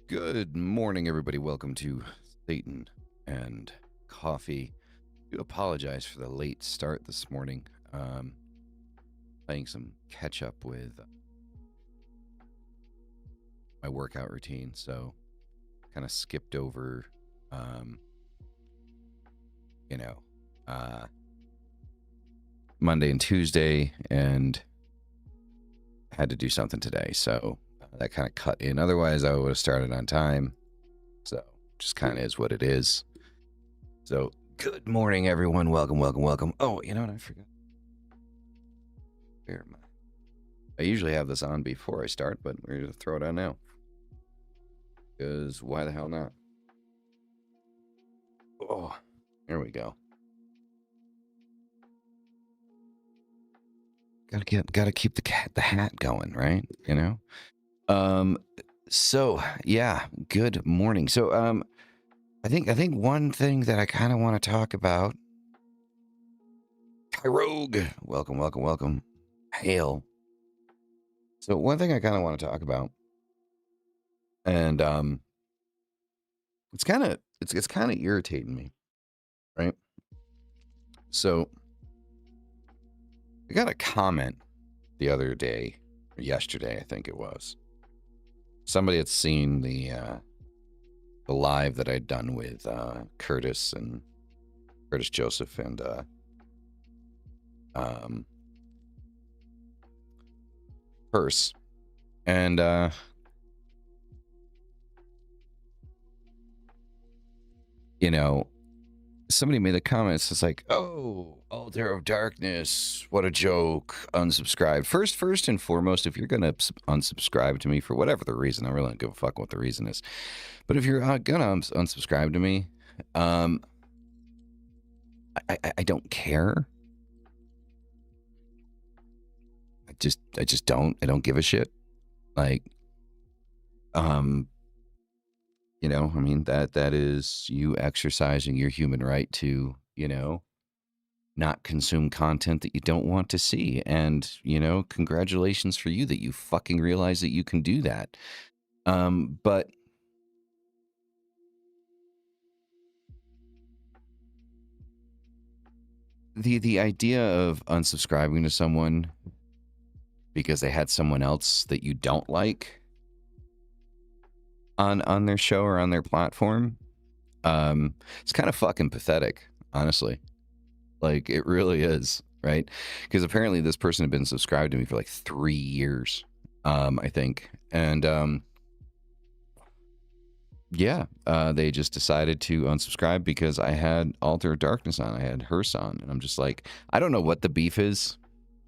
Good morning, everybody. Welcome to Satan and Coffee. I do apologize for the late start this morning. Playing some catch up with my workout routine, so kind of skipped over, Monday and Tuesday, and had to do something today, so that kind of cut in. Otherwise, I would have started on time. So just kind of is what it is. So good morning, everyone. Welcome. Oh, you know what? I forgot. Where am I? I usually have this on before I start, but we're going to throw it on now. Because why the hell not? Oh, there we go. Gotta keep the hat going, right? You know? So yeah, good morning. So I think one thing that I kind of want to talk about. Rogue, welcome. Hail. So one thing I kind of want to talk about, and it's kind of irritating me, right? So I got a comment the other day, or yesterday, I think it was. Somebody had seen the live that I'd done with Curtis Joseph and Purse, and somebody made a comment. It's like, oh, Altar of Darkness, what a joke, unsubscribed. First and foremost, if you're gonna unsubscribe to me for whatever the reason, I really don't give a fuck what the reason is, but if you're gonna unsubscribe to me, I don't care. I just don't give a shit. Like, I mean, that is you exercising your human right to, not consume content that you don't want to see. And, congratulations for you that you fucking realize that you can do that. But the idea of unsubscribing to someone because they had someone else that you don't like on their show or on their platform, it's kind of fucking pathetic, honestly. Like, it really is, right? Because apparently this person had been subscribed to me for like 3 years, I think. And they just decided to unsubscribe because I had Altar of Darkness on. I had Hearse on. And I'm just like, I don't know what the beef is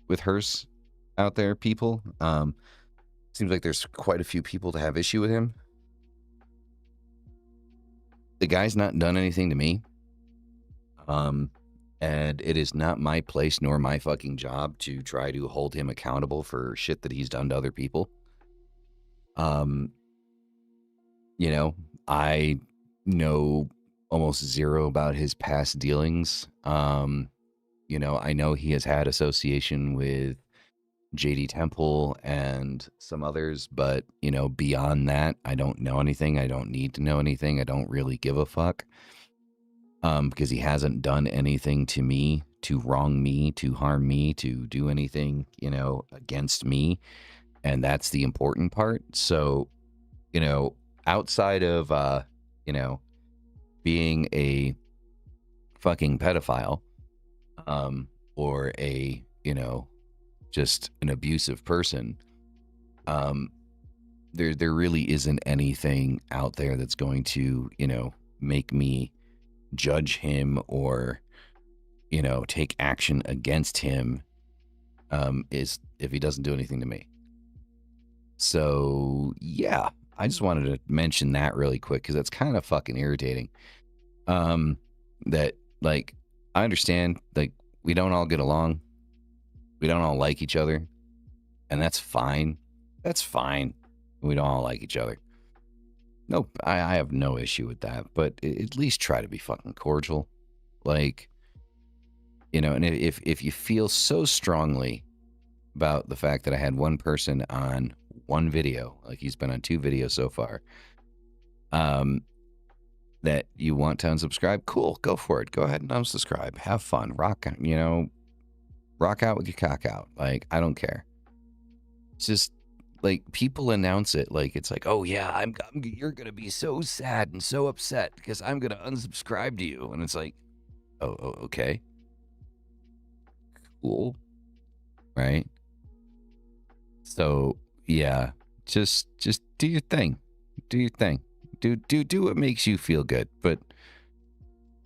with Hearse out there, people. Seems like there's quite a few people to have issue with him. The guy's not done anything to me. And it is not my place nor my fucking job to try to hold him accountable for shit that he's done to other people. I know almost zero about his past dealings. I know he has had association with JD Temple and some others, but, beyond that, I don't know anything. I don't need to know anything. I don't really give a fuck. Because he hasn't done anything to me, to wrong me, to harm me, to do anything, against me. And that's the important part. So, outside of, being a fucking pedophile, or a, just an abusive person, there really isn't anything out there that's going to, make me judge him or, take action against him, is if he doesn't do anything to me. So, yeah, I just wanted to mention that really quick because that's kind of fucking irritating. That, like, I understand, like, we don't all get along. We don't all like each other. And that's fine. That's fine. We don't all like each other. Nope, I have no issue with that, but at least try to be fucking cordial. Like, and if you feel so strongly about the fact that I had one person on one video, like he's been on 2 videos so far, that you want to unsubscribe, cool, go for it. Go ahead and unsubscribe. Have fun. Rock out with your cock out. Like, I don't care. It's just like people announce it like it's like, oh yeah, you're gonna be so sad and so upset because I'm gonna unsubscribe to you, and it's like, oh okay, cool, right? So yeah, just do your thing, do what makes you feel good, but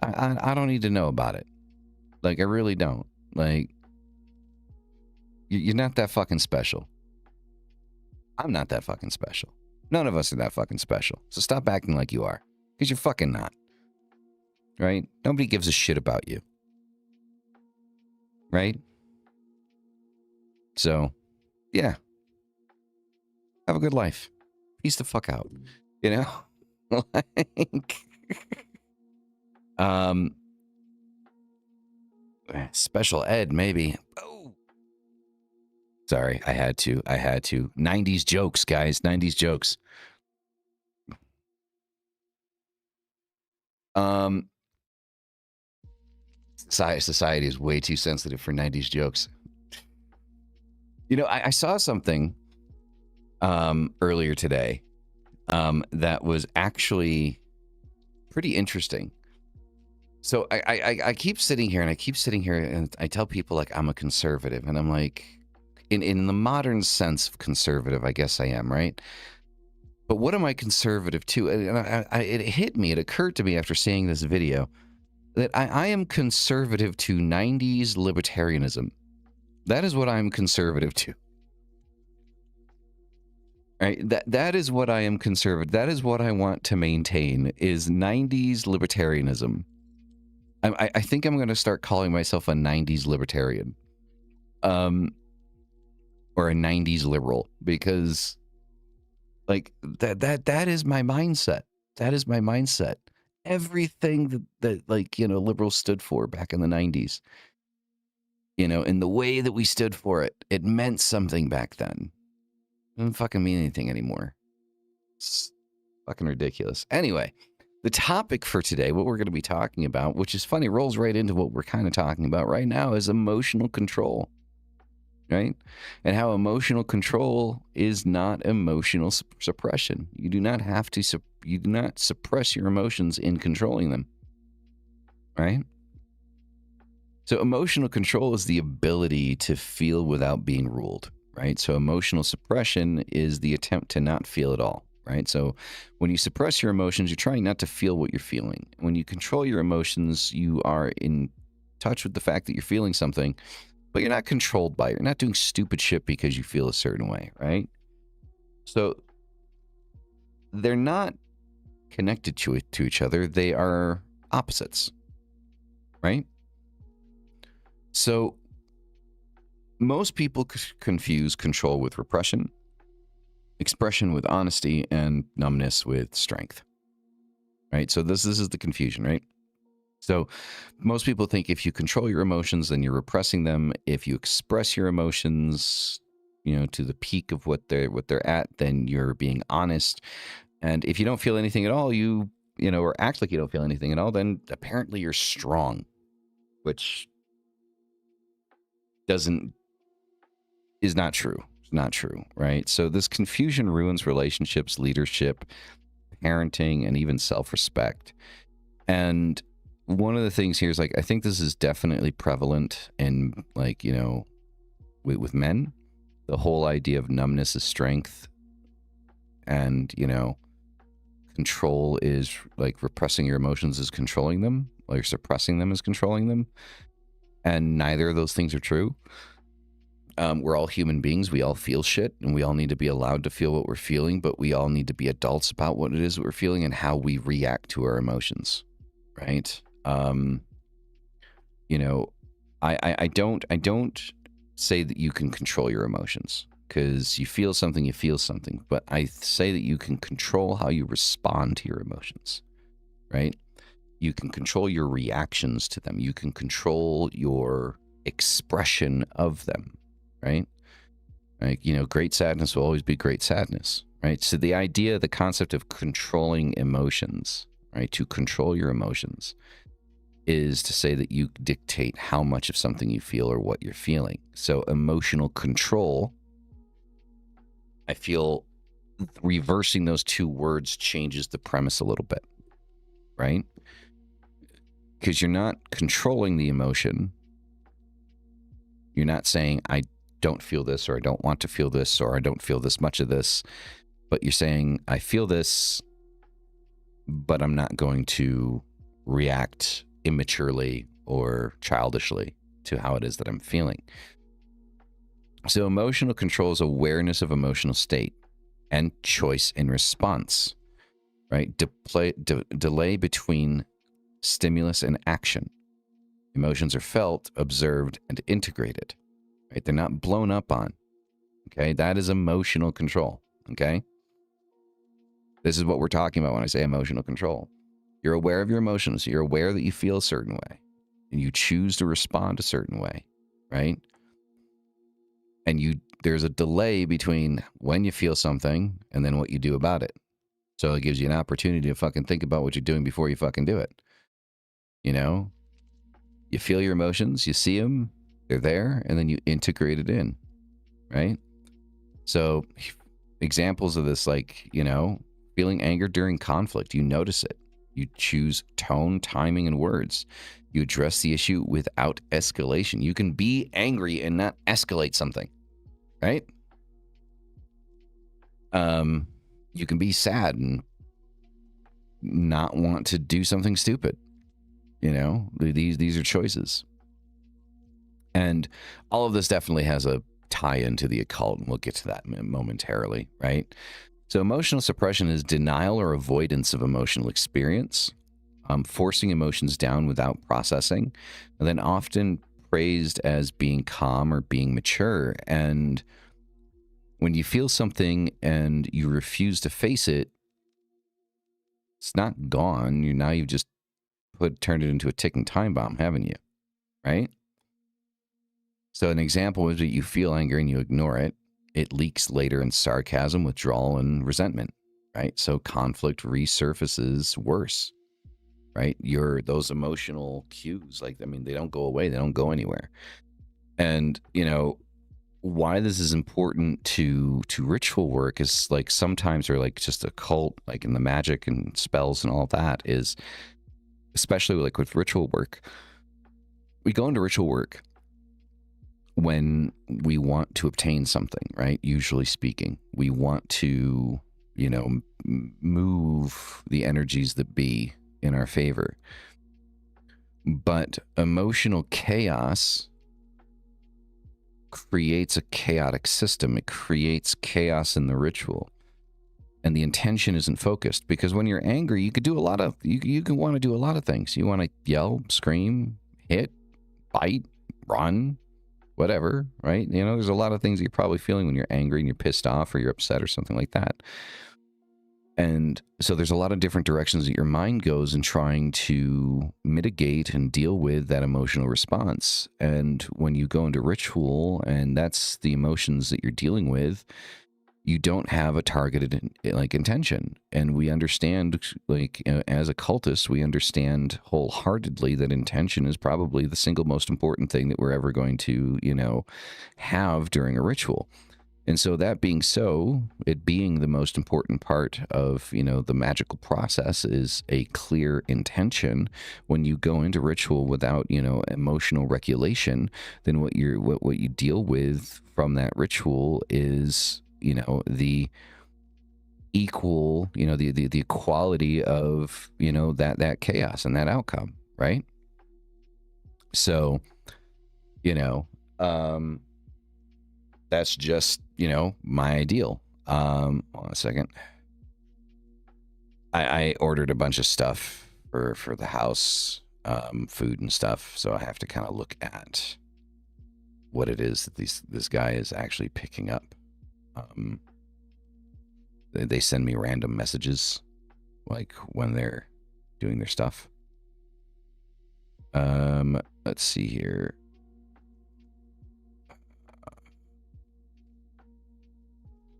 I don't need to know about it. Like, I really don't. Like, you're not that fucking special. I'm not that fucking special. None of us are that fucking special. So stop acting like you are, because you're fucking not. Right? Nobody gives a shit about you. Right? So, yeah. Have a good life. Peace the fuck out. You know? Like, special ed, maybe. Oh. Sorry, I had to. 90s jokes, guys. 90s jokes. Society is way too sensitive for 90s jokes. You know, I saw something earlier today that was actually pretty interesting. So I keep sitting here and I tell people, like, I'm a conservative, and I'm like, in the modern sense of conservative, I guess I am, right? But what am I conservative to? And it hit me, it occurred to me after seeing this video, that I am conservative to 90s libertarianism. That is what I'm conservative to. Right? That is what I am conservative. That is what I want to maintain, is 90s libertarianism. I think I'm going to start calling myself a 90s libertarian. Or a 90s liberal, because like that is my mindset. That is my mindset. Everything that like, you know, liberals stood for back in the 90s, you know, and the way that we stood for it, it meant something back then. It doesn't fucking mean anything anymore. It's fucking ridiculous. Anyway, the topic for today, what we're going to be talking about, which is funny, rolls right into what we're kind of talking about right now, is emotional control. Right? And how emotional control is not emotional suppression. You do not have to, you do not suppress your emotions in controlling them. Right? So emotional control is the ability to feel without being ruled. Right? So emotional suppression is the attempt to not feel at all. Right? So when you suppress your emotions, you're trying not to feel what you're feeling. When you control your emotions, you are in touch with the fact that you're feeling something, but you're not controlled by it. You're not doing stupid shit because you feel a certain way, right? So they're not connected to each other. They are opposites, right? So most people confuse control with repression, expression with honesty, and numbness with strength, right? So this is the confusion, right? So most people think if you control your emotions, then you're repressing them. If you express your emotions, you know, to the peak of what they're at, then you're being honest. And if you don't feel anything at all, you know, or act like you don't feel anything at all, then apparently you're strong, which is not true. It's not true, right? So this confusion ruins relationships, leadership, parenting, and even self-respect. And one of the things here is, like, I think this is definitely prevalent in, like, you know, with men. The whole idea of numbness is strength, and, you know, control is like repressing your emotions is controlling them, like suppressing them is controlling them. And neither of those things are true. We're all human beings. We all feel shit, and we all need to be allowed to feel what we're feeling, but we all need to be adults about what it is that we're feeling and how we react to our emotions, right? You know, I don't say that you can control your emotions, because you feel something, but I say that you can control how you respond to your emotions, right? You can control your reactions to them. You can control your expression of them, right? Like, you know, great sadness will always be great sadness, right? So the concept of controlling emotions, right? To control your emotions is to say that you dictate how much of something you feel or what you're feeling. So emotional control, I feel reversing those two words changes the premise a little bit, right? Because you're not controlling the emotion. You're not saying, I don't feel this, or I don't want to feel this, or I don't feel this much of this. But you're saying, I feel this, but I'm not going to react immaturely or childishly to how it is that I'm feeling. So emotional control is awareness of emotional state and choice in response, right? Delay between stimulus and action. Emotions are felt, observed, and integrated, right? They're not blown up on, okay? That is emotional control, okay? This is what we're talking about when I say emotional control. You're aware of your emotions. You're aware that you feel a certain way, and you choose to respond a certain way, right? And there's a delay between when you feel something and then what you do about it. So it gives you an opportunity to fucking think about what you're doing before you fucking do it. You know? You feel your emotions, you see them, they're there, and then you integrate it in, right? So examples of this, like, feeling anger during conflict, you notice it. You choose tone, timing, and words. You address the issue without escalation. You can be angry and not escalate something, right? You can be sad and not want to do something stupid. These are choices. And all of this definitely has a tie into the occult, and we'll get to that momentarily, right? So emotional suppression is denial or avoidance of emotional experience, forcing emotions down without processing, and then often praised as being calm or being mature. And when you feel something and you refuse to face it, it's not gone. You've just turned it into a ticking time bomb, haven't you? Right? So an example is that you feel anger and you ignore it. It leaks later in sarcasm, withdrawal, and resentment, right? So conflict resurfaces worse, right? Those emotional cues, they don't go away. They don't go anywhere. And, why this is important to ritual work is, like, sometimes, or like just occult, like in the magic and spells and all that, is especially like with ritual work. We go into ritual work when we want to obtain something, right? Usually speaking, we want to, move the energies that be in our favor. But emotional chaos creates a chaotic system. It creates chaos in the ritual. And the intention isn't focused, because when you're angry, you could do you can want to do a lot of things. You want to yell, scream, hit, bite, run, whatever, right? There's a lot of things you're probably feeling when you're angry and you're pissed off or you're upset or something like that. And so there's a lot of different directions that your mind goes in trying to mitigate and deal with that emotional response. And when you go into ritual and that's the emotions that you're dealing with, you don't have a targeted intention. And we understand, as occultists, we understand wholeheartedly that intention is probably the single most important thing that we're ever going to, have during a ritual. And so that being so, it being the most important part of, the magical process is a clear intention. When you go into ritual without, emotional regulation, then what you deal with from that ritual is, the equal, the equality of, that chaos and that outcome, right? So, that's just, my ideal. Hold on a second. I ordered a bunch of stuff for the house, food and stuff. So I have to kind of look at what it is that this guy is actually picking up. They send me random messages, like when they're doing their stuff. Let's see here.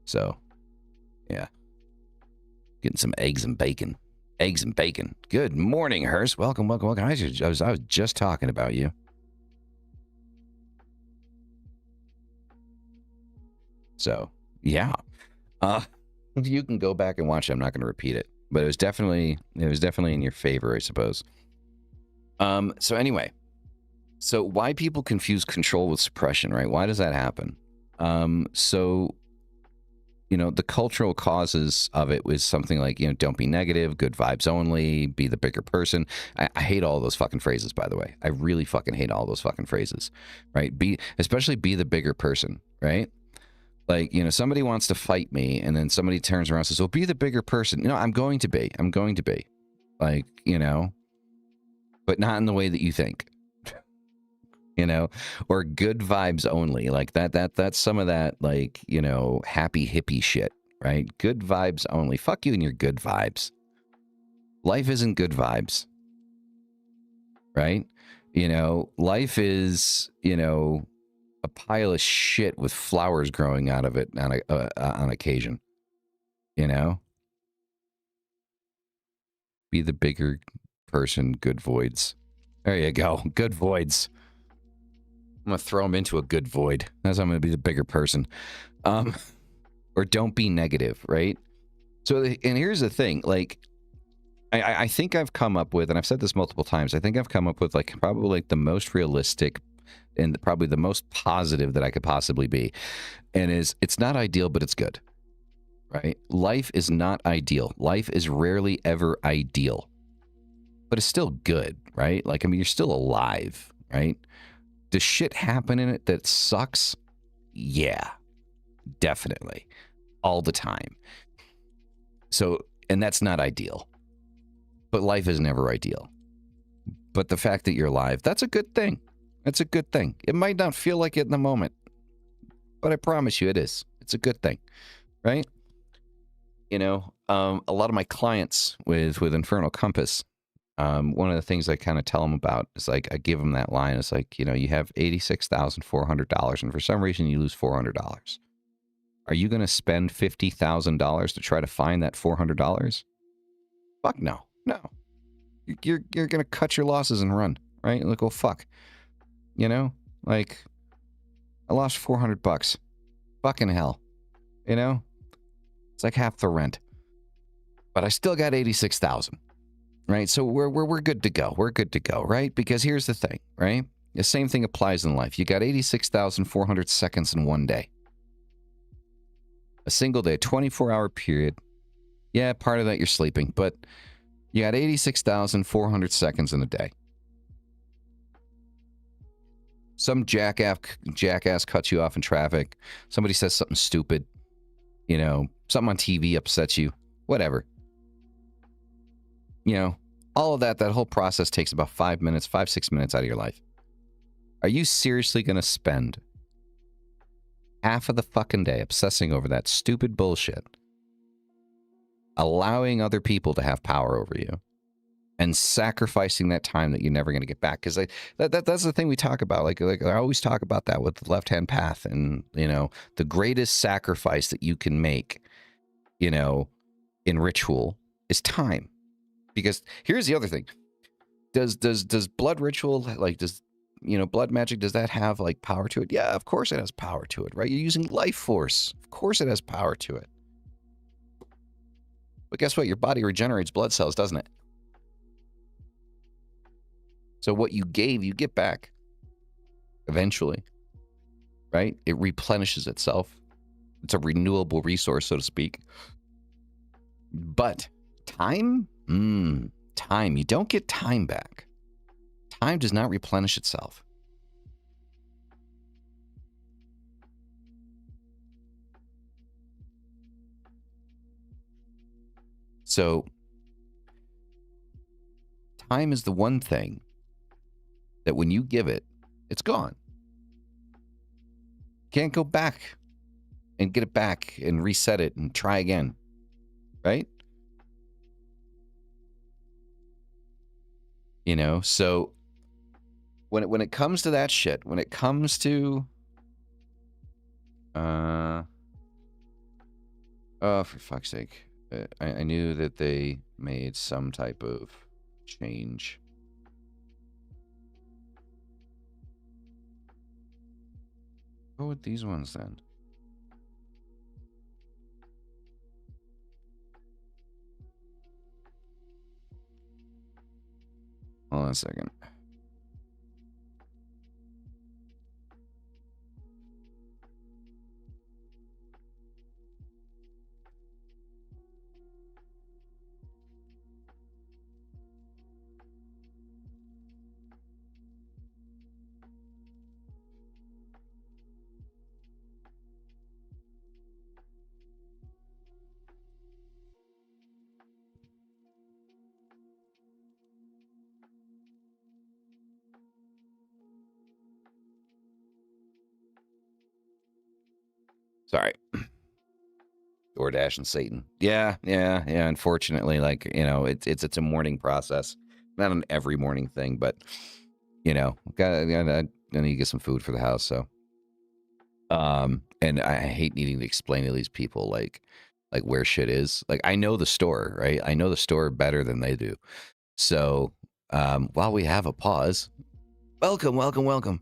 So Yeah. Getting some eggs and bacon. Eggs and bacon. Good morning, Hearst. Welcome, welcome, welcome. I was just talking about you. So, yeah. You can go back and watch it. I'm not going to repeat it. But it was definitely in your favor, I suppose. So anyway. So why people confuse control with suppression, right? Why does that happen? So, you know, the cultural causes of it was something like, you know, don't be negative, good vibes only, be the bigger person. I hate all those fucking phrases, by the way. I really fucking hate all those fucking phrases, right? Especially be the bigger person, right? Like, you know, somebody wants to fight me and then somebody turns around and says, well, be the bigger person. You know, I'm going to be. Like, you know, but not in the way that you think. You know, or good vibes only. Like that's some of that, like, you know, happy hippie shit, right? Good vibes only. Fuck you and your good vibes. Life isn't good vibes, right? You know, life is, you know, a pile of shit with flowers growing out of it on occasion. You know, be the bigger person. Good voids. There you go. Good voids. I'm gonna throw them into a good void. That's how I'm gonna be the bigger person. Or don't be negative, right? So, and here's the thing, like, I think I've come up with, and I've said this multiple times, I think I've come up with like probably like the most realistic and probably the most positive that I could possibly be. And it's not ideal, but it's good, right? Life is not ideal. Life is rarely ever ideal, but it's still good, right? Like, I mean, you're still alive, right? Does shit happen in it that sucks? Yeah, definitely. All the time. So, and that's not ideal. But life is never ideal. But the fact that you're alive, that's a good thing. That's a good thing. It might not feel like it in the moment, but I promise you it is. It's a good thing, right? You know, a lot of my clients with Infernal Compass, one of the things I kind of tell them about is like, I give them that line. It's like, you know, you have $86,400 and for some reason you lose $400. Are you going to spend $50,000 to try to find that $400? Fuck no. No. You're going to cut your losses and run, right? Like, well, fuck. You know? Like, I lost $400. Fucking hell. You know? It's like half the rent. But I still got 86,000. Right? So we're good to go. We're good to go, right? Because here's the thing, right? The same thing applies in life. You got 86,400 seconds in one day. A single day, 24-hour period. Yeah, part of that you're sleeping, but you got 86,400 seconds in a day. Some jackass cuts you off in traffic. Somebody says something stupid. You know, something on TV upsets you. Whatever. You know, all of that whole process takes about 5 minutes, 6 minutes out of your life. Are you seriously going to spend half of the fucking day obsessing over that stupid bullshit, allowing other people to have power over you, and sacrificing that time that you're never going to get back? Because that's the thing we talk about. Like I always talk about that with the left-hand path, and, you know, the greatest sacrifice that you can make, you know, in ritual is time. Because here's the other thing. Does blood ritual, like, does, you know, blood magic, does that have like power to it? Yeah, of course it has power to it, right? You're using life force. Of course it has power to it. But guess what? Your body regenerates blood cells, doesn't it? So what you gave, you get back eventually, right? It replenishes itself. It's a renewable resource, so to speak. But time? Time. You don't get time back. Time does not replenish itself. So, time is the one thing that when you give it, it's gone. Can't go back and get it back and reset it and try again, right? You know, so when it comes to that shit, when it comes to Oh, for fuck's sake. I knew that they made some type of change. Go with these ones then. Hold on a second. Sorry. DoorDash and Satan. Yeah. Unfortunately, like, you know, it's a morning process. Not an every morning thing, but you know, I need to get some food for the house. So, and I hate needing to explain to these people like where shit is. Like, I know the store, right? I know the store better than they do. So, while we have a pause, welcome.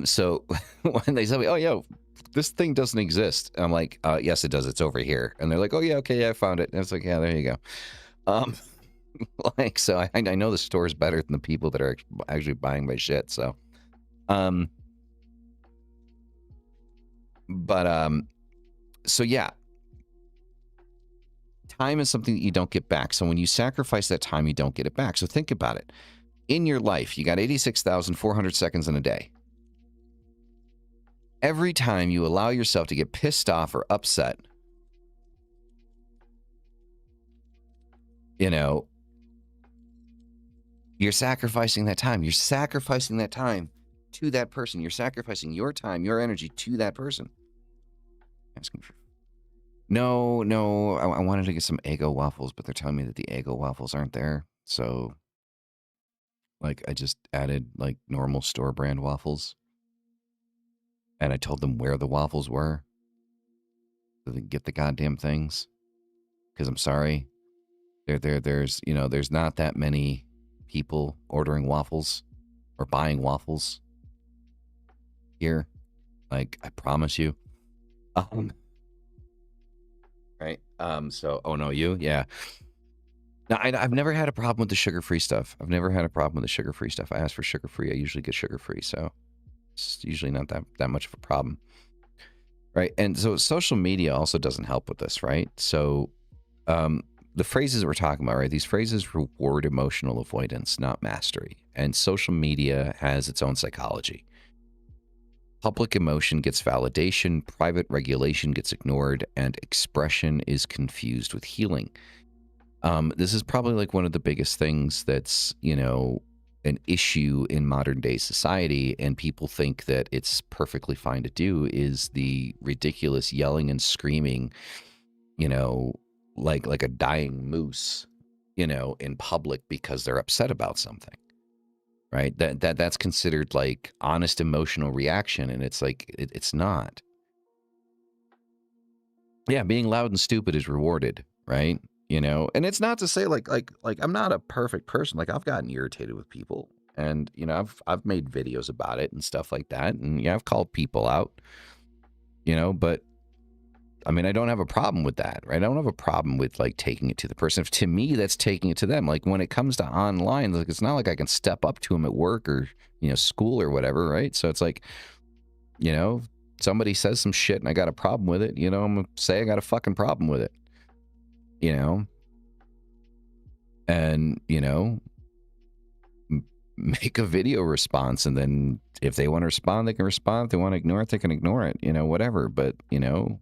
So when they tell me, oh, yo, this thing doesn't exist, I'm like, yes, it does. It's over here. And they're like, oh, yeah, okay, yeah, I found it. And it's like, yeah, there you go. Like, so I know the store's better than the people that are actually buying my shit. So, so yeah, time is something that you don't get back. So when you sacrifice that time, you don't get it back. So think about it. In your life, you got 86,400 seconds in a day. Every time you allow yourself to get pissed off or upset, you know, you're sacrificing that time. You're sacrificing that time to that person. You're sacrificing your time, your energy to that person. Asking for... No, I wanted to get some Eggo waffles, but they're telling me that the Eggo waffles aren't there. So, like, I just added, like, normal store brand waffles. And I told them where the waffles were so they can get the goddamn things. Because I'm sorry, there's, you know, there's not that many people ordering waffles or buying waffles here. Like, I promise you. Right. So, oh no, you? Yeah. Now, I've never had a problem with the sugar-free stuff. I've never had a problem with the sugar-free stuff. I ask for sugar-free. I usually get sugar-free. So it's usually not that much of a problem. Right. And so social media also doesn't help with this, right? So the phrases that we're talking about, right? These phrases reward emotional avoidance, not mastery. And social media has its own psychology. Public emotion gets validation, private regulation gets ignored, and expression is confused with healing. This is probably like one of the biggest things that's, you know, an issue in modern day society, and people think that it's perfectly fine to do, is the ridiculous yelling and screaming, you know, like a dying moose, you know, in public because they're upset about something. Right? That's considered like honest emotional reaction, and it's like it's not. Yeah, being loud and stupid is rewarded, right? You know, and it's not to say like I'm not a perfect person. Like, I've gotten irritated with people, and you know, I've made videos about it and stuff like that, and yeah, I've called people out, you know, but I mean, I don't have a problem with that, right? I don't have a problem with like taking it to the person. If to me, that's taking it to them. Like, when it comes to online, like, it's not like I can step up to them at work or, you know, school or whatever, right? So it's like, you know, somebody says some shit and I got a problem with it, you know, I'm gonna say I got a fucking problem with it, you know, and, you know, make a video response, and then if they want to respond, they can respond. If they want to ignore it, they can ignore it, you know, whatever. But, you know,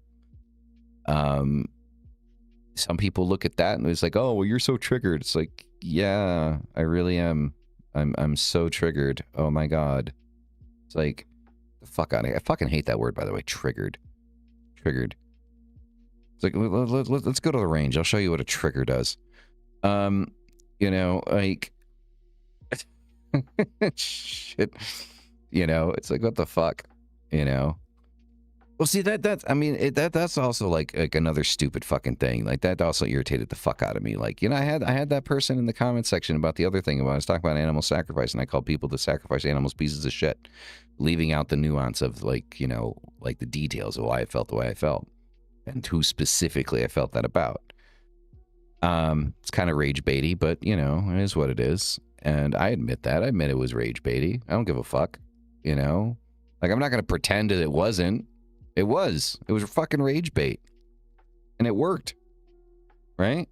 some people look at that and it's like, oh, well, you're so triggered. It's like, yeah, I really am. I'm so triggered. Oh my God. It's like, the fuck out of here. I fucking hate that word, by the way. Triggered. It's like, let's go to the range. I'll show you what a trigger does. You know, like, shit. You know, it's like, what the fuck? You know, Well, see that's I mean that's also like another stupid fucking thing. Like that also irritated the fuck out of me. Like, you know, I had that person in the comment section about the other thing about I was talking about animal sacrifice, and I called people to sacrifice animals pieces of shit, leaving out the nuance of, like, you know, like the details of why I felt the way I felt and who specifically I felt that about. It's kind of rage baity, but you know, it is what it is. And I admit that. I admit it was rage baity. I don't give a fuck. You know? Like, I'm not going to pretend that it wasn't. It was. It was a fucking rage bait. And it worked. Right?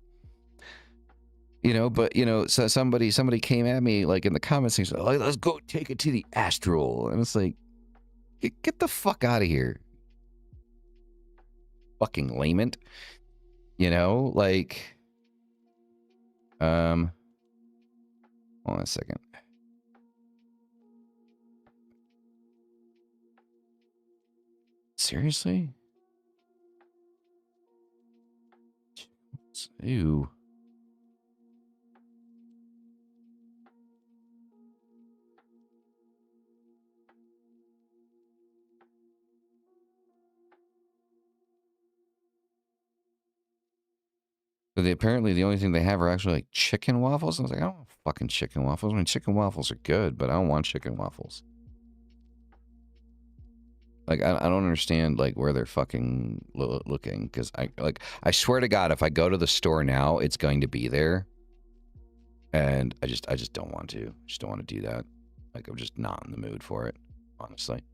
You know, but, you know, so somebody came at me, like, in the comments, and said, oh, let's go take it to the astral. And it's like, get the fuck out of here. Fucking layman. You know, like, hold on a second. Seriously? Ew. So apparently the only thing they have are actually like chicken waffles. I was like, I don't want fucking chicken waffles. I mean, chicken waffles are good, but I don't want chicken waffles. Like, I don't understand, like, where they're fucking looking, because I swear to God, if I go to the store now, it's going to be there, and I just don't want to. I just don't want to do that. Like, I'm just not in the mood for it, honestly.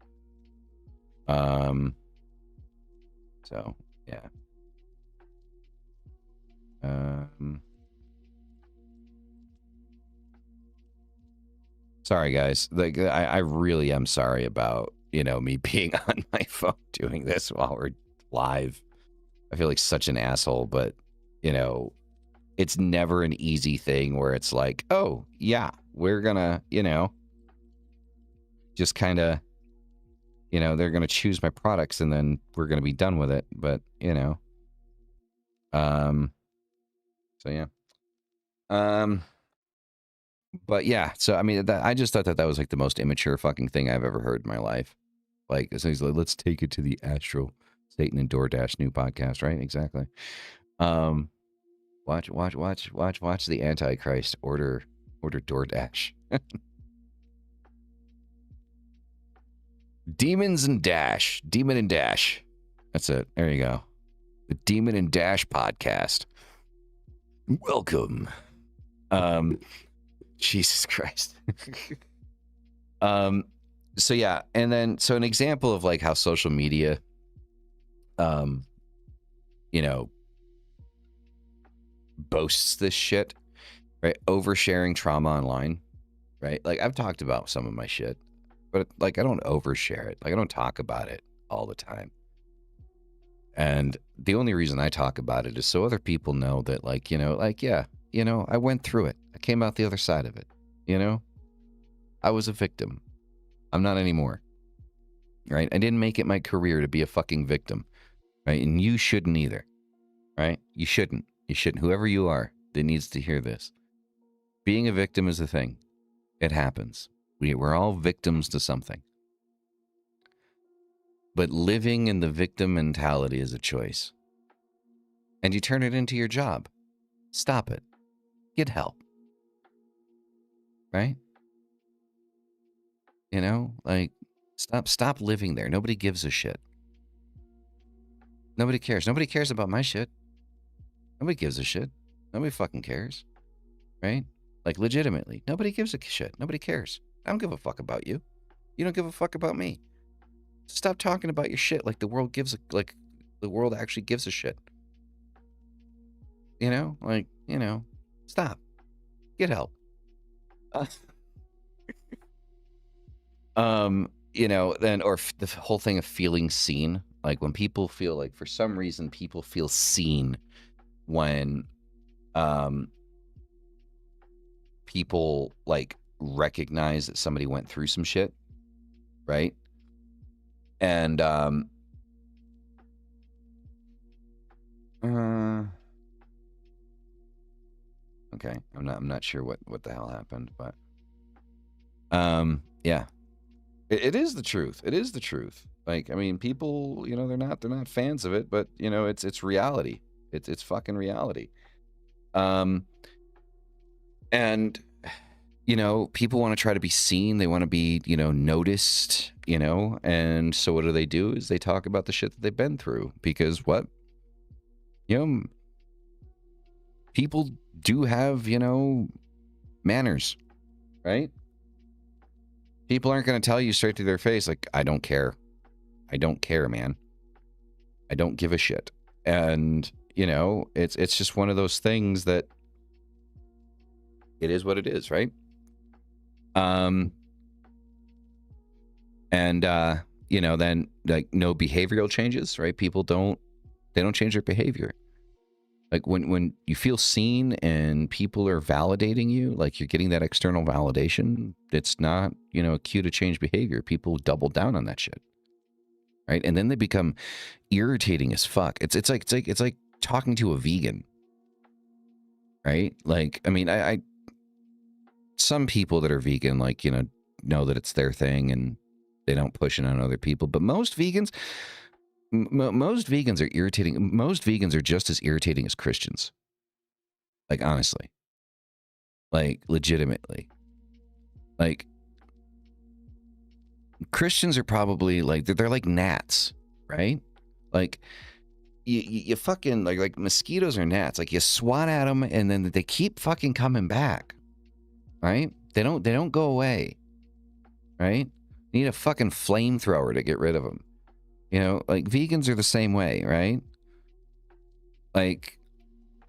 So yeah. Sorry, guys. Like, I really am sorry about, you know, me being on my phone doing this while we're live. I feel like such an asshole, but, you know, it's never an easy thing where it's like, oh, yeah, we're gonna, you know, just kind of, you know, they're gonna choose my products and then we're gonna be done with it. But, you know, so yeah. But yeah, so I mean, I just thought that was like the most immature fucking thing I've ever heard in my life. Like, so he's like, let's take it to the astral. Satan and DoorDash new podcast, right? Exactly. Watch the Antichrist order DoorDash. Demons and Dash. Demon and Dash. That's it. There you go. The Demon and Dash podcast. Welcome. Jesus Christ. So yeah, and then so an example of like how social media you know, boasts this shit, right? Oversharing trauma online, right? Like, I've talked about some of my shit, but like, I don't overshare it. Like, I don't talk about it all the time. And the only reason I talk about it is so other people know that, like, you know, like, yeah, you know, I went through it. I came out the other side of it. You know, I was a victim. I'm not anymore. Right? I didn't make it my career to be a fucking victim. Right? And you shouldn't either. Right? You shouldn't. You shouldn't. Whoever you are that needs to hear this. Being a victim is a thing. It happens. We're all victims to something. But living in the victim mentality is a choice. And you turn it into your job. Stop it. Get help. Right? You know, like, stop living there. Nobody gives a shit. Nobody cares. Nobody cares about my shit. Nobody gives a shit. Nobody fucking cares. Right? Like, legitimately. Nobody gives a shit. Nobody cares. I don't give a fuck about you. You don't give a fuck about me. Stop talking about your shit like the world the world actually gives a shit. You know? Like, you know, stop. Get help. You know, then, or the whole thing of feeling seen. Like, when people feel like, for some reason, people feel seen when, people, like, recognize that somebody went through some shit, right? And, okay, I'm not sure what the hell happened, but, yeah. It is the truth. It is the truth. Like, I mean, people, they're not fans of it, but it's reality. It's fucking reality. And people want to try to be seen. They want to be, noticed, and so what do? Is they talk about the shit that they've been through, because what? People do have, manners, right? People aren't going to tell you straight to their face, like, I don't care. I don't care, man. I don't give a shit. And, it's just one of those things that it is what it is, right? And, then, like, no behavioral changes, right? People don't change their behavior. Like, when you feel seen and people are validating you, like you're getting that external validation, it's not, a cue to change behavior. People double down on that shit. Right? And then they become irritating as fuck. It's like talking to a vegan. Right? Like, I mean, I some people that are vegan, like, know that it's their thing and they don't push it on other people. But most vegans are irritating. Most vegans are just as irritating as Christians. Like, honestly. Like, legitimately. Like, Christians are probably like, they're like gnats, right? Like, you fucking, like mosquitoes or gnats. Like, you swat at them and then they keep fucking coming back, right? They don't go away, right? You need a fucking flamethrower to get rid of them. Like, vegans are the same way, right? Like,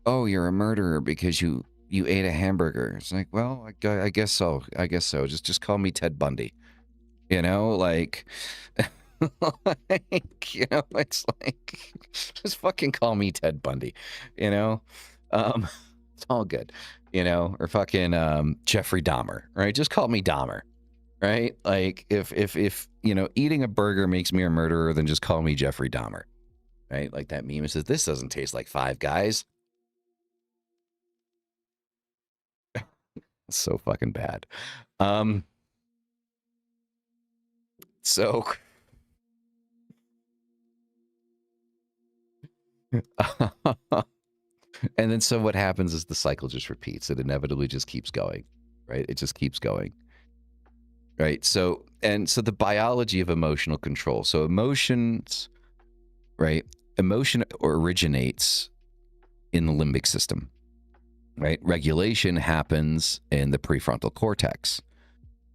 oh, you're a murderer because you ate a hamburger. It's like, well, I guess so. I guess so. Just call me Ted Bundy. Like, it's like, just fucking call me Ted Bundy. It's all good. Or fucking Jeffrey Dahmer, right? Just call me Dahmer. Right? Like, if eating a burger makes me a murderer, then just call me Jeffrey Dahmer. Right? Like that meme says, this doesn't taste like Five Guys. So fucking bad. So and then so what happens is the cycle just repeats. It inevitably just keeps going, right? It just keeps going. Right? So the biology of emotional control. So emotions, right? Emotion originates in the limbic system, right? Regulation happens in the prefrontal cortex.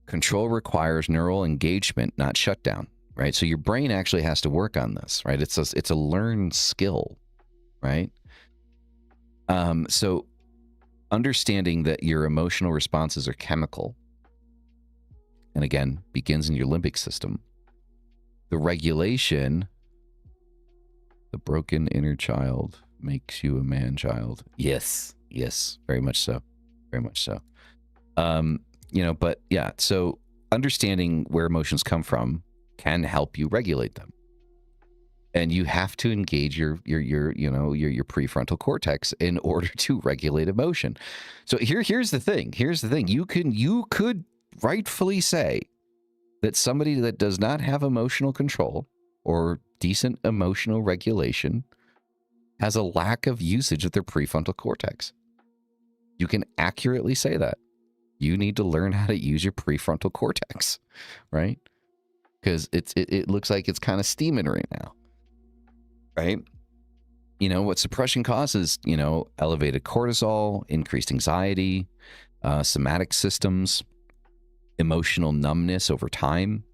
Control requires neural engagement, not shutdown, right? So your brain actually has to work on this, right? It's a learned skill, right? So understanding that your emotional responses are chemical, and again, begins in your limbic system. The regulation, the broken inner child makes you a man-child. Yes, very much so. Very much so. But yeah, so understanding where emotions come from can help you regulate them. And you have to engage your prefrontal cortex in order to regulate emotion. So here's the thing. You could rightfully say that somebody that does not have emotional control or decent emotional regulation has a lack of usage of their prefrontal cortex. You can accurately say that. You need to learn how to use your prefrontal cortex, right? Because it looks like it's kind of steaming right now, right? What suppression causes, elevated cortisol, increased anxiety, somatic systems, emotional numbness over time.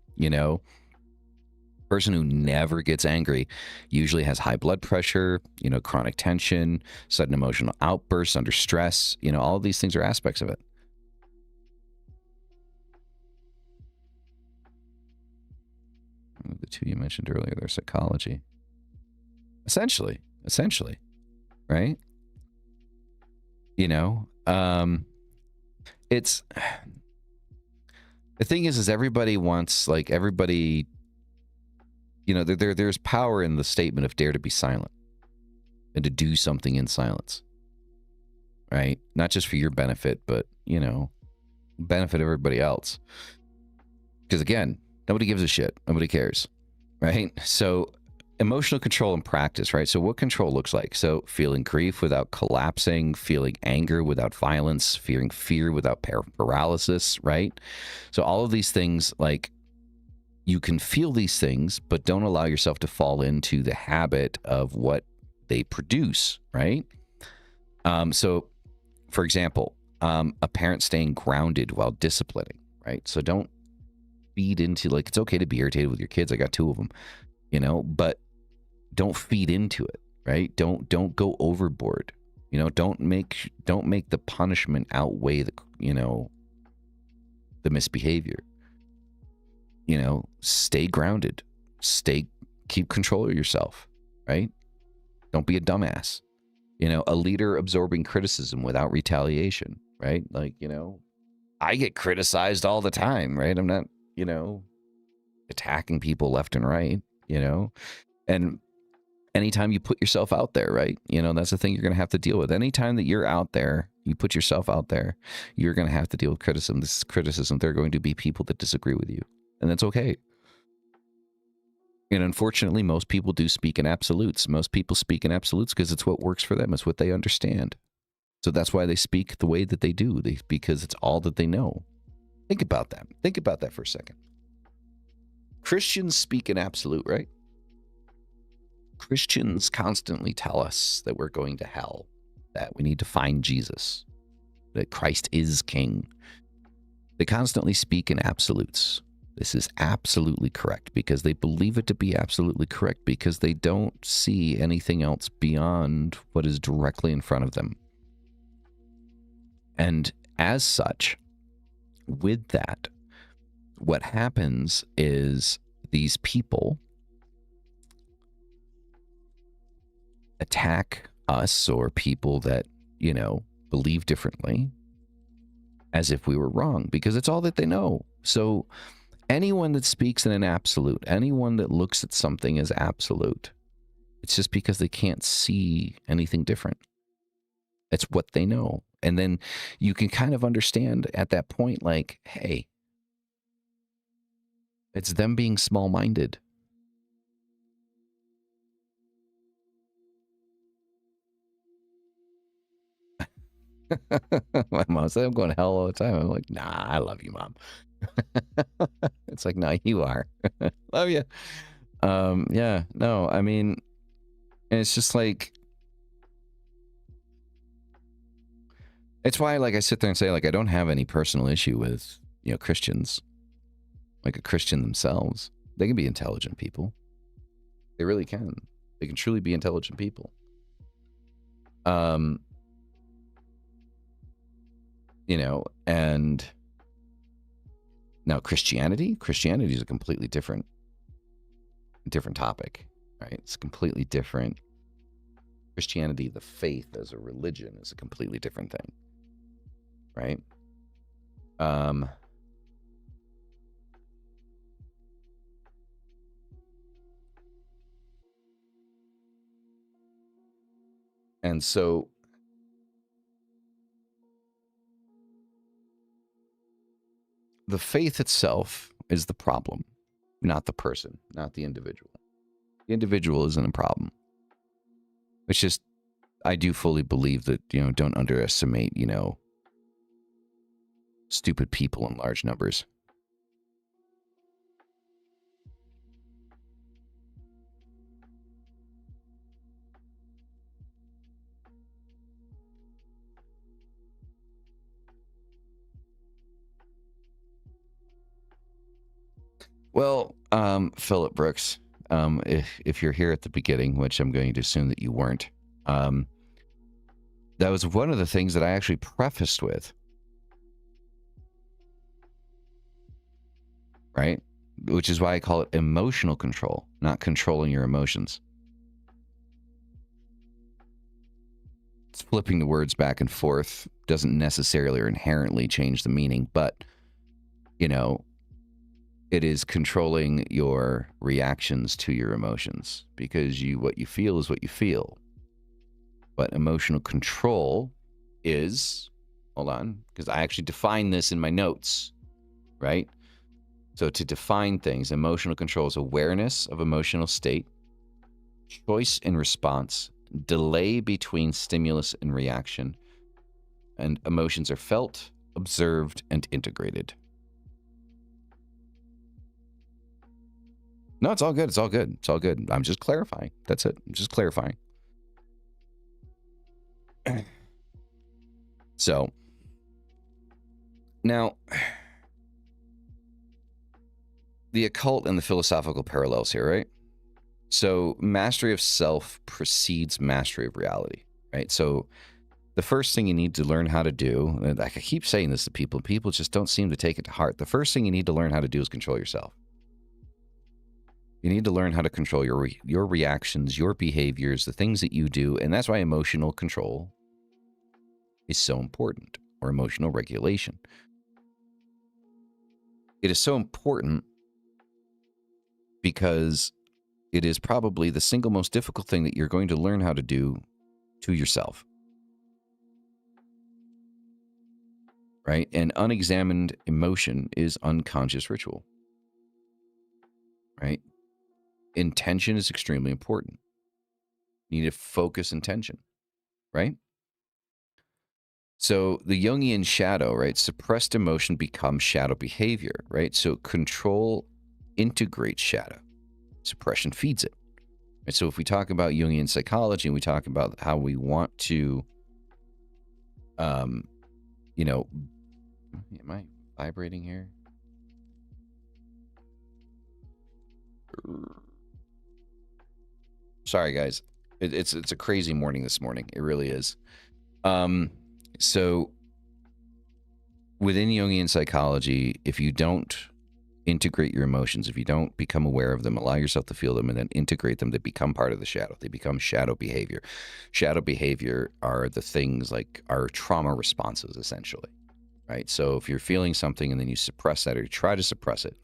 Person who never gets angry usually has high blood pressure, chronic tension, sudden emotional outbursts under stress. All of these things are aspects of it. The two you mentioned earlier, their psychology. Essentially, right? It's the thing is everybody wants, like, everybody, there's power in the statement of dare to be silent and to do something in silence, right? Not just for your benefit, but benefit everybody else. Because again, Nobody gives a shit. Nobody cares, right? So emotional control in practice, right? So what control looks like. So feeling grief without collapsing, feeling anger without violence, feeling fear without paralysis, right? So all of these things, like, you can feel these things, but don't allow yourself to fall into the habit of what they produce, right? So, for example, a parent staying grounded while disciplining, right? So don't feed into, like, it's okay to be irritated with your kids. I got 2 of them, you know, but don't feed into it, right? Don't go overboard, you know. Don't make the punishment outweigh the, you know, the misbehavior. You know, stay grounded, keep control of yourself, right? Don't be a dumbass. You know, a leader absorbing criticism without retaliation, right? Like, you know, I get criticized all the time, right? I'm not, you know, attacking people left and right, you know. And anytime you put yourself out there, right, you know, that's the thing you're going to have to deal with. Anytime that you're out there, you put yourself out there, you're going to have to deal with criticism. This is criticism. There are going to be people that disagree with you, and that's okay. And unfortunately, most people do speak in absolutes. Most people speak in absolutes because it's what works for them. It's what they understand. So that's why they speak the way that they do, because it's all that they know. Think about that. Think about that for a second. Christians speak in absolute, right? Christians constantly tell us that we're going to hell, that we need to find Jesus, that Christ is king. They constantly speak in absolutes. This is absolutely correct because they believe it to be absolutely correct because they don't see anything else beyond what is directly in front of them. And as such, with that, what happens is these people attack us or people that, you know, believe differently as if we were wrong because it's all that they know. So anyone that speaks in an absolute, anyone that looks at something as absolute, it's just because they can't see anything different. It's what they know. And then you can kind of understand at that point, like, hey, it's them being small-minded. My mom said I'm going to hell all the time. I'm like, nah, I love you, Mom. It's like, no, you are. Love you. Yeah, no, I mean, and it's just like, it's why, like, I sit there and say, like, I don't have any personal issue with, you know, Christians, like a Christian themselves. They can be intelligent people. They really can. They can truly be intelligent people. You know, and now Christianity is a completely different topic, right? It's completely different. Christianity, the faith as a religion, is a completely different thing, right? And so the faith itself is the problem, not the person, not the individual. The individual isn't a problem. It's just, I do fully believe that, you know, don't underestimate, you know, stupid people in large numbers. Well, Philip Brooks, if you're here at the beginning, which I'm going to assume that you weren't, that was one of the things that I actually prefaced with, right? Which is why I call it emotional control, not controlling your emotions. It's flipping the words back and forth doesn't necessarily or inherently change the meaning, but, you know, it is controlling your reactions to your emotions because what you feel is what you feel. But emotional control is, hold on, because I actually define this in my notes, right? So to define things, emotional control is awareness of emotional state, choice in response, delay between stimulus and reaction, and emotions are felt, observed, and integrated. No, it's all good. It's all good. It's all good. I'm just clarifying. That's it. I'm just clarifying. So, now, the occult and the philosophical parallels here, right? So, mastery of self precedes mastery of reality, right? So, the first thing you need to learn how to do, and I keep saying this to people, people just don't seem to take it to heart. The first thing you need to learn how to do is control yourself. You need to learn how to control your reactions, your behaviors, the things that you do, and that's why emotional control is so important, or emotional regulation. It is so important because it is probably the single most difficult thing that you're going to learn how to do to yourself. Right? And unexamined emotion is unconscious ritual. Right? Intention is extremely important. You need to focus intention. Right? So the Jungian shadow, right? Suppressed emotion becomes shadow behavior, right? So control integrates shadow. Suppression feeds it. And so if we talk about Jungian psychology and we talk about how we want to, you know, am I vibrating here? Sorry, guys. It's a crazy morning this morning. It really is. So within Jungian psychology, if you don't integrate your emotions, if you don't become aware of them, allow yourself to feel them, and then integrate them, they become part of the shadow. They become shadow behavior. Shadow behavior are the things like our trauma responses, essentially, right? So if you're feeling something and then you suppress that, or you try to suppress it,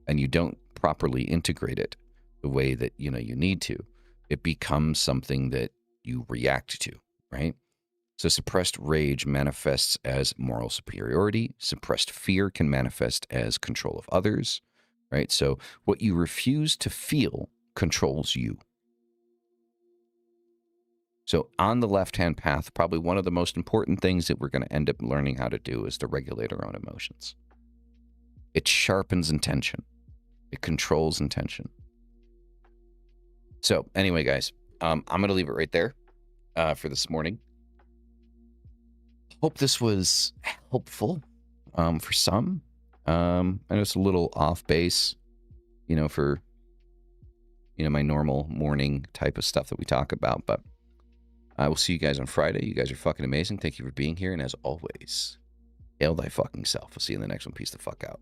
and you don't properly integrate it the way that you need to, it becomes something that you react to, right? So suppressed rage manifests as moral superiority. Suppressed fear can manifest as control of others, right? So what you refuse to feel controls you. So on the left-hand path, probably one of the most important things that we're going to end up learning how to do is to regulate our own emotions. It sharpens intention. It controls intention. So anyway, guys, I'm going to leave it right there for this morning. Hope this was helpful for some. I know it's a little off base, for, my normal morning type of stuff that we talk about. But I will see you guys on Friday. You guys are fucking amazing. Thank you for being here. And as always, hail thy fucking self. I'll see you in the next one. Peace the fuck out.